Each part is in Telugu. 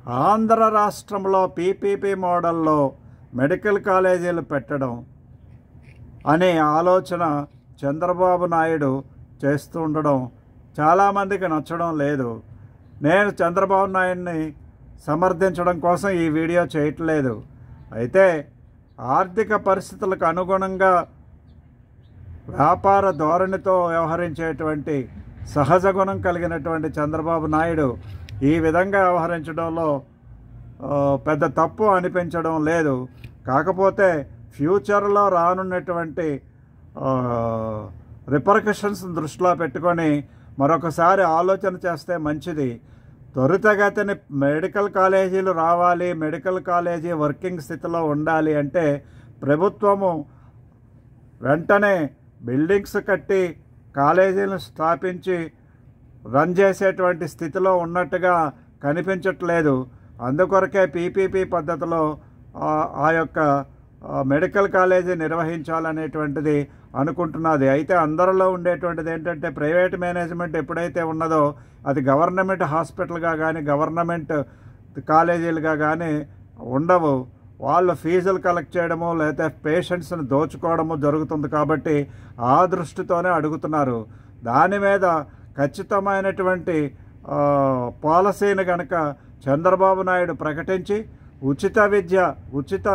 ఆంధ్ర రాష్ట్రంలో పీపీపీ మోడల్లో మెడికల్ కాలేజీలు పెట్టడం అనే ఆలోచన చంద్రబాబు నాయుడు చేస్తూ ఉండడం చాలామందికి నచ్చడం లేదు. నేను చంద్రబాబు నాయుడిని సమర్థించడం కోసం ఈ వీడియో చేయట్లేదు. అయితే ఆర్థిక పరిస్థితులకు అనుగుణంగా వ్యాపార ధోరణితో వ్యవహరించేటువంటి సహజ గుణం కలిగినటువంటి చంద్రబాబు నాయుడు ఈ విధంగా వ్యవహరించడంలో పెద్ద తప్పు అనిపించడం లేదు. కాకపోతే ఫ్యూచర్లో రానున్నటువంటి రిపర్కషన్స్ దృష్టిలో పెట్టుకొని మరొకసారి ఆలోచన చేస్తే మంచిది. త్వరితగతిని మెడికల్ కాలేజీలు రావాలి, మెడికల్ కాలేజీ వర్కింగ్ స్థితిలో ఉండాలి అంటే ప్రభుత్వము వెంటనే బిల్డింగ్స్ కట్టి కాలేజీలను స్థాపించి రన్ చేసేటువంటి స్థితిలో ఉన్నట్టుగా కనిపించట్లేదు. అందుకొరకే పీపీపీ పద్ధతిలో ఆ యొక్క మెడికల్ కాలేజీ నిర్వహించాలనేటువంటిది అనుకుంటున్నది. అయితే అందరిలో ఉండేటువంటిది ఏంటంటే ప్రైవేట్ మేనేజ్మెంట్ ఎప్పుడైతే ఉన్నదో అది గవర్నమెంట్ హాస్పిటల్గా కానీ గవర్నమెంట్ కాలేజీలుగా కానీ ఉండవు. వాళ్ళు ఫీజులు కలెక్ట్ చేయడము లేకపోతే పేషెంట్స్ని దోచుకోవడము జరుగుతుంది. కాబట్టి ఆ దృష్టితోనే అడుగుతున్నారు. దాని మీద ఖచ్చితమైనటువంటి పాలసీని కనుక చంద్రబాబు నాయుడు ప్రకటించి ఉచిత విద్య ఉచిత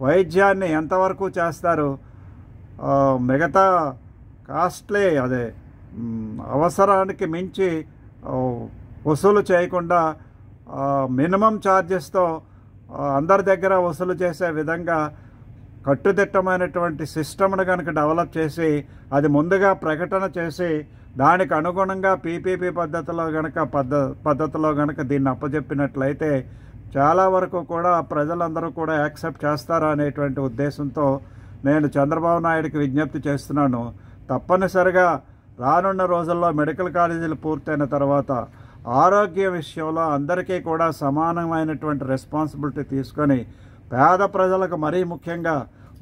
వైద్యాన్ని ఎంతవరకు చేస్తారు, మిగతా కాస్ట్లీ అదే అవసరానికి మించి వసూలు చేయకుండా మినిమం ఛార్జెస్తో అందరి దగ్గర వసూలు చేసే విధంగా కట్టుదిట్టమైనటువంటి సిస్టమ్ను కనుక డెవలప్ చేసి అది ముందుగా ప్రకటన చేసి దానికి అనుగుణంగా పీపీపీ పద్ధతిలో కనుక దీన్ని అప్పచెప్పినట్లయితే చాలా వరకు కూడా ప్రజలందరూ కూడా యాక్సెప్ట్ చేస్తారా అనేటువంటి ఉద్దేశంతో నేను చంద్రబాబు నాయుడికి విజ్ఞప్తి చేస్తున్నాను. తప్పనిసరిగా రానున్న రోజుల్లో మెడికల్ కాలేజీలు పూర్తయిన తర్వాత ఆరోగ్య విషయంలో అందరికీ కూడా సమానమైనటువంటి రెస్పాన్సిబిలిటీ తీసుకొని పేద ప్రజలకు మరీ ముఖ్యంగా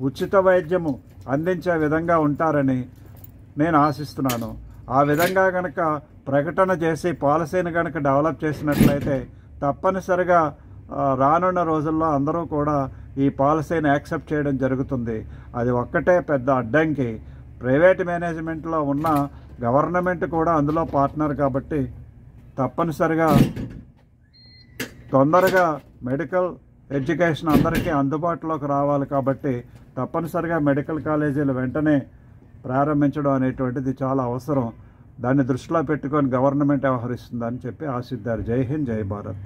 ఉచిత వైద్యము అందించే విధంగా ఉంటారని నేను ఆశిస్తున్నాను. ఆ విధంగా కనుక ప్రకటన చేసి పాలసీని కనుక డెవలప్ చేసినట్లయితే తప్పనిసరిగా రానున్న రోజుల్లో అందరూ కూడా ఈ పాలసీని యాక్సెప్ట్ చేయడం జరుగుతుంది. అది ఒక్కటే పెద్ద అడ్డంకి. ప్రైవేట్ మేనేజ్మెంట్లో ఉన్న గవర్నమెంట్ కూడా అందులో పార్ట్నర్ కాబట్టి తప్పనిసరిగా తొందరగా మెడికల్ ఎడ్యుకేషన్ అందరికీ అందుబాటులోకి రావాలి. కాబట్టి తప్పనిసరిగా మెడికల్ కాలేజీలు వెంటనే ప్రారంభించడం అనేటువంటిది చాలా అవసరం. దాన్ని దృష్టిలో పెట్టుకొని గవర్నమెంట్ వ్యవహరిస్తుందని చెప్పి ఆశిద్దారు. జై హింద్, జై భారత్.